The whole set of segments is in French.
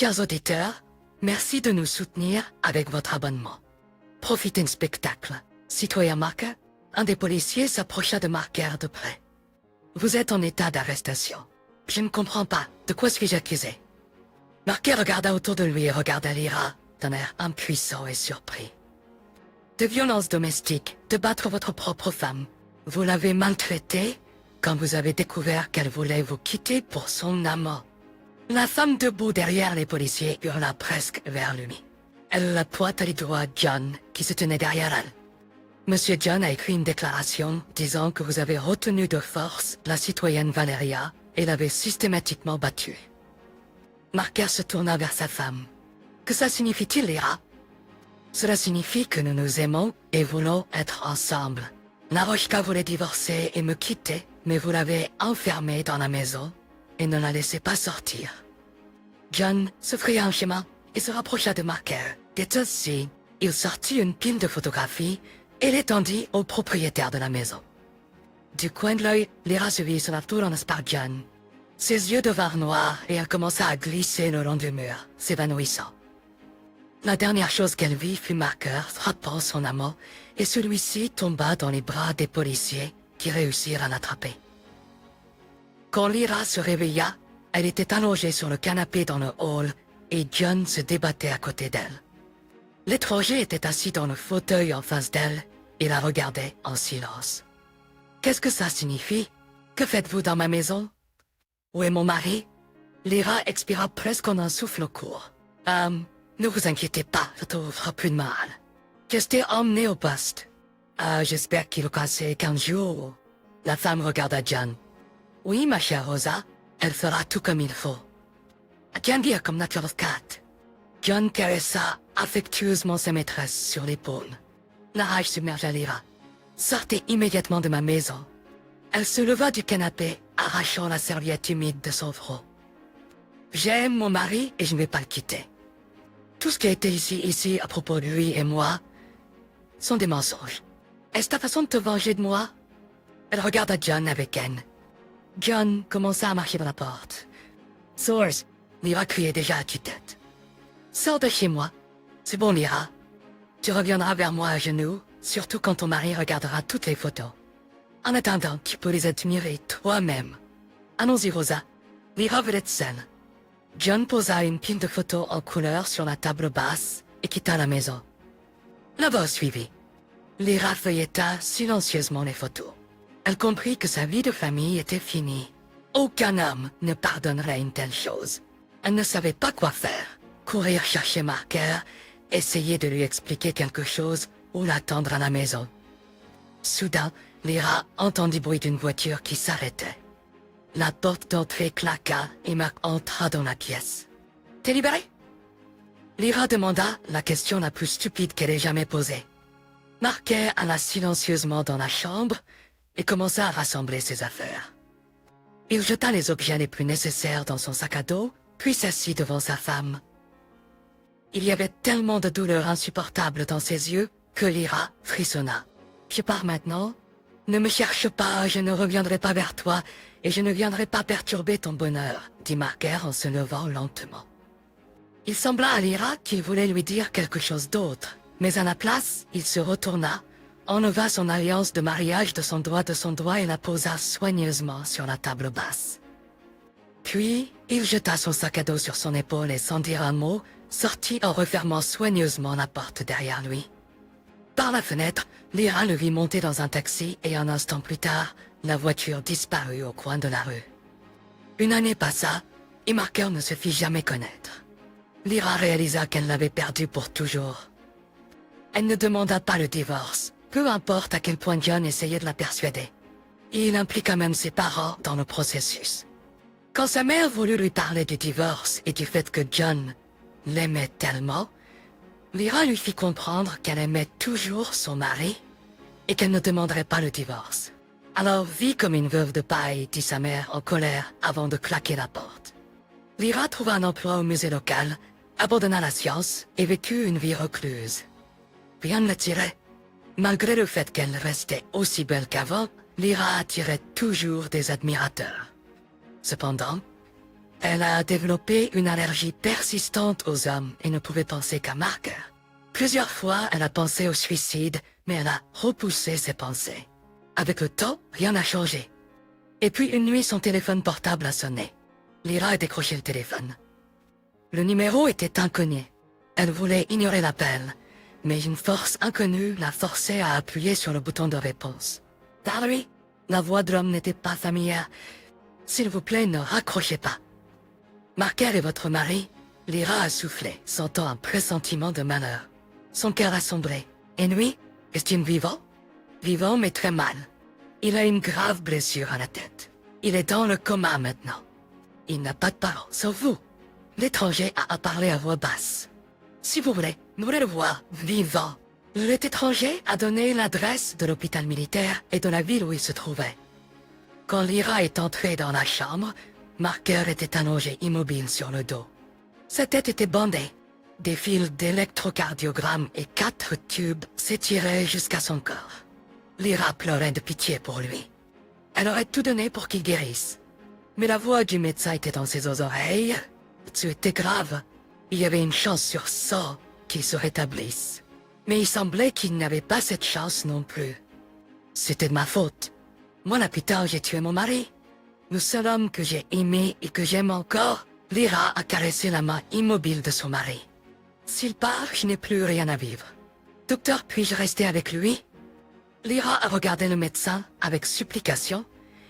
Chers auditeurs, merci de nous soutenir avec votre abonnement. Profitez du spectacle. Citoyen Marker, un des policiers s'approcha de Marker de près. Vous êtes en état d'arrestation. Je ne comprends pas. De quoi suis-je accusé? Marker regarda autour de lui et regarda Lyra d'un air impuissant et surpris. De violence domestique, de battre votre propre femme. Vous l'avez maltraitée quand vous avez découvert qu'elle voulait vous quitter pour son amant. La femme debout derrière les policiers hurla presque vers lui. Elle pointa les doigts à John, qui se tenait derrière elle. Monsieur John a écrit une déclaration disant que vous avez retenu de force la citoyenne Valeria et l'avez systématiquement battue. Marker se tourna vers sa femme. Que ça signifie-t-il, Lyra? Cela signifie que nous nous aimons et voulons être ensemble. Narochka voulait divorcer et me quitter, mais vous l'avez enfermée dans la maison et ne la laissez pas sortir. John se fraya un chemin et se rapprocha de Marker. Dès aussi, il sortit une pile de photographies et l'étendit au propriétaire de la maison. Du coin de l'œil, Lyra se vit sur la tour en par John. Ses yeux devinrent noirs et elle commença à glisser le long du mur, s'évanouissant. La dernière chose qu'elle vit fut Marker frappant son amant et celui-ci tomba dans les bras des policiers qui réussirent à l'attraper. Quand Lyra se réveilla, elle était allongée sur le canapé dans le hall et John se débattait à côté d'elle. L'étranger était assis dans le fauteuil en face d'elle et la regardait en silence. « Qu'est-ce que ça signifie? Que faites-vous dans ma maison? Où est mon mari? » Lyra expira presque en un souffle court. « Ne vous inquiétez pas, ça ne fera plus de mal. Restez emmené au poste. J'espère qu'il va passer 15 jours. » La femme regarda John. « Oui, ma chère Rosa, elle fera tout comme il faut. » Tiens dire comme Natural Cat. John caressa affectueusement sa maîtresse sur l'épaule. La rage submergea Lyra. « Sortez immédiatement de ma maison. » Elle se leva du canapé, arrachant la serviette humide de son front. « J'aime mon mari et je ne vais pas le quitter. Tout ce qui a été ici à propos de lui et moi sont des mensonges. Est-ce ta façon de te venger de moi? » Elle regarda John avec haine. John commença à marcher dans la porte. « Source, Lyra criait déjà à tue-tête. « Sors de chez moi. C'est bon, Lyra. Tu reviendras vers moi à genoux, surtout quand ton mari regardera toutes les photos. En attendant, tu peux les admirer toi-même. Allons-y, Rosa. Lyra veut être seule. » John posa une pile de photos en couleur sur la table basse et quitta la maison. La voix suivit. Lyra feuilleta silencieusement les photos. Elle comprit que sa vie de famille était finie. Aucun homme ne pardonnerait une telle chose. Elle ne savait pas quoi faire. Courir chercher Marker, essayer de lui expliquer quelque chose ou l'attendre à la maison. Soudain, Lyra entendit le bruit d'une voiture qui s'arrêtait. La porte d'entrée claqua et Mark entra dans la pièce. « T'es libéré ?» Lyra demanda la question la plus stupide qu'elle ait jamais posée. Marker alla silencieusement dans la chambre et commença à rassembler ses affaires. Il jeta les objets les plus nécessaires dans son sac à dos, puis s'assit devant sa femme. Il y avait tellement de douleur insupportable dans ses yeux que Lyra frissonna. « Je pars maintenant. Ne me cherche pas, je ne reviendrai pas vers toi et je ne viendrai pas perturber ton bonheur, » dit Marker en se levant lentement. Il sembla à Lyra qu'il voulait lui dire quelque chose d'autre, mais à la place, il se retourna, enleva son alliance de mariage de son doigt et la posa soigneusement sur la table basse. Puis, il jeta son sac à dos sur son épaule et sans dire un mot, sortit en refermant soigneusement la porte derrière lui. Par la fenêtre, Lyra le vit monter dans un taxi et un instant plus tard, la voiture disparut au coin de la rue. Une année passa et Marker ne se fit jamais connaître. Lyra réalisa qu'elle l'avait perdu pour toujours. Elle ne demanda pas le divorce, peu importe à quel point John essayait de la persuader. Il impliqua même ses parents dans le processus. Quand sa mère voulut lui parler du divorce et du fait que John l'aimait tellement, Lyra lui fit comprendre qu'elle aimait toujours son mari et qu'elle ne demanderait pas le divorce. Alors vis comme une veuve de paille, dit sa mère en colère avant de claquer la porte. Lyra trouva un emploi au musée local, abandonna la science et vécut une vie recluse. Rien ne l'attirait. Malgré le fait qu'elle restait aussi belle qu'avant, Lyra attirait toujours des admirateurs. Cependant, Elle a développé une allergie persistante aux hommes et ne pouvait penser qu'à Marker. Plusieurs fois, elle a pensé au suicide, mais elle a repoussé ses pensées. Avec le temps, rien n'a changé. Et puis une nuit, son téléphone portable a sonné. Lyra a décroché le téléphone. Le numéro était inconnu. Elle voulait ignorer l'appel, mais une force inconnue l'a forcée à appuyer sur le bouton de réponse. Valerie, la voix de l'homme n'était pas familière. S'il vous plaît, ne raccrochez pas. Marker est votre mari. Lyra a soufflé, sentant un pressentiment de malheur. Son cœur a sombré. Et lui, est-il vivant? Vivant, mais très mal. Il a une grave blessure à la tête. Il est dans le coma maintenant. Il n'a pas de parents, sauf vous. L'étranger a parlé à voix basse. Si vous voulez le voir vivant. L'étranger a donné l'adresse de l'hôpital militaire et de la ville où il se trouvait. Quand Lyra est entrée dans la chambre, Marker était allongé immobile sur le dos. Sa tête était bandée. Des fils d'électrocardiogramme et 4 tubes s'étiraient jusqu'à son corps. Lyra pleurait de pitié pour lui. Elle aurait tout donné pour qu'il guérisse. Mais la voix du médecin était dans ses oreilles. C'était grave. Il y avait une chance sur 100 qu'il se rétablisse. Mais il semblait qu'il n'avait pas cette chance non plus. C'était de ma faute. Moi, la putain, j'ai tué mon mari. Le seul homme que j'ai aimé et que j'aime encore, Lyra a caressé la main immobile de son mari. S'il part, je n'ai plus rien à vivre. Docteur, puis-je rester avec lui? Lyra a regardé le médecin avec supplication,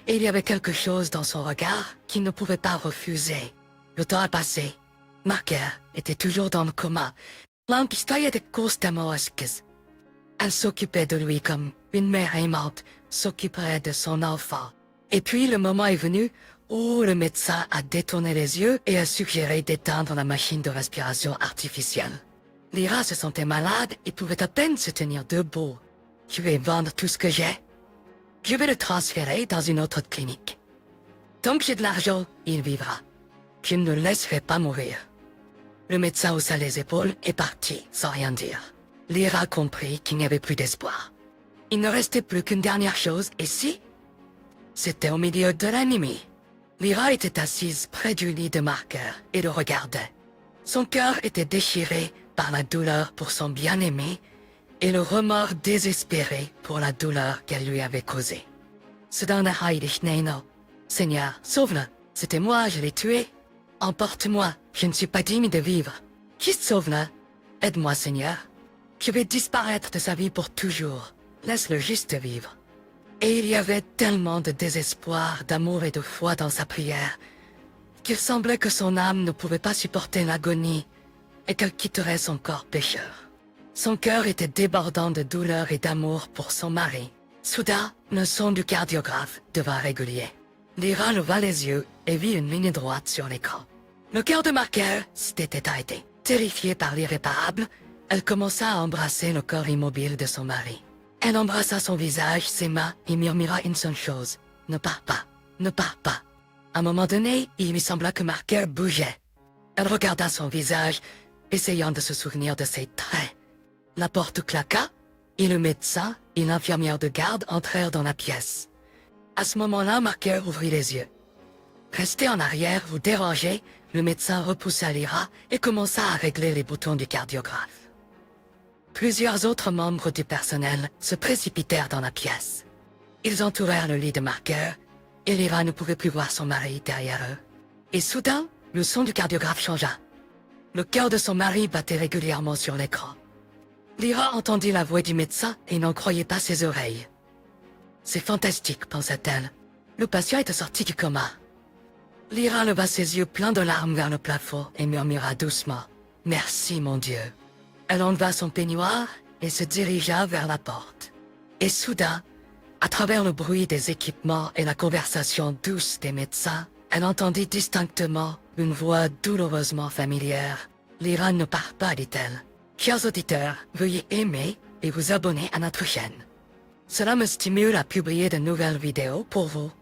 et il y avait quelque chose dans son regard qu'il ne pouvait pas refuser. Le temps a passé. Marker était toujours dans le coma. L'anguille était constamment esquisse. Elle s'occupait de lui comme une mère aimante s'occuperait de son enfant. Et puis le moment est venu où le médecin a détourné les yeux et a suggéré d'éteindre la machine de respiration artificielle. Lyra se sentait malade et pouvait à peine se tenir debout. Je vais vendre tout ce que j'ai. Je vais le transférer dans une autre clinique. Tant que j'ai de l'argent, il vivra. Je ne le laisserai pas mourir. Le médecin haussa les épaules et partit sans rien dire. Lyra comprit qu'il n'y avait plus d'espoir. Il ne restait plus qu'une dernière chose, et si? C'était au milieu de la nuit. Lyra était assise près du lit de Marker et le regardait. Son cœur était déchiré par la douleur pour son bien-aimé et le remords désespéré pour la douleur qu'elle lui avait causée. Soudain, Seigneur, sauve-le. C'était moi, je l'ai tué. Emporte-moi, je ne suis pas digne de vivre. Juste sauve-le. Aide-moi, Seigneur. Je vais disparaître de sa vie pour toujours. Laisse-le juste vivre. Et il y avait tellement de désespoir, d'amour et de foi dans sa prière, qu'il semblait que son âme ne pouvait pas supporter l'agonie et qu'elle quitterait son corps pécheur. Son cœur était débordant de douleur et d'amour pour son mari. Soudain, le son du cardiographe devint régulier. Lyra leva les yeux et vit une ligne droite sur l'écran. Le cœur de Marker s'était arrêté. Terrifiée par l'irréparable, elle commença à embrasser le corps immobile de son mari. Elle embrassa son visage, ses mains, et murmura une seule chose. « Ne pars pas, ne pars pas. » À un moment donné, il lui sembla que Marker bougeait. Elle regarda son visage, essayant de se souvenir de ses traits. La porte claqua, et le médecin et l'infirmière de garde entrèrent dans la pièce. À ce moment-là, Marker ouvrit les yeux. « Restez en arrière, vous dérangez », le médecin repoussa Lyra et commença à régler les boutons du cardiographe. Plusieurs autres membres du personnel se précipitèrent dans la pièce. Ils entourèrent le lit de Marker, et Lyra ne pouvait plus voir son mari derrière eux. Et soudain, le son du cardiographe changea. Le cœur de son mari battait régulièrement sur l'écran. Lyra entendit la voix du médecin et n'en croyait pas ses oreilles. « C'est fantastique, pensa-t-elle. Le patient est sorti du coma. » Lyra leva ses yeux pleins de larmes vers le plafond et murmura doucement « Merci, mon Dieu ». Elle enleva son peignoir et se dirigea vers la porte. Et soudain, à travers le bruit des équipements et la conversation douce des médecins, elle entendit distinctement une voix douloureusement familière. « Lyra ne part pas, dit-elle. Chers auditeurs, veuillez aimer et vous abonner à notre chaîne. Cela me stimule à publier de nouvelles vidéos pour vous.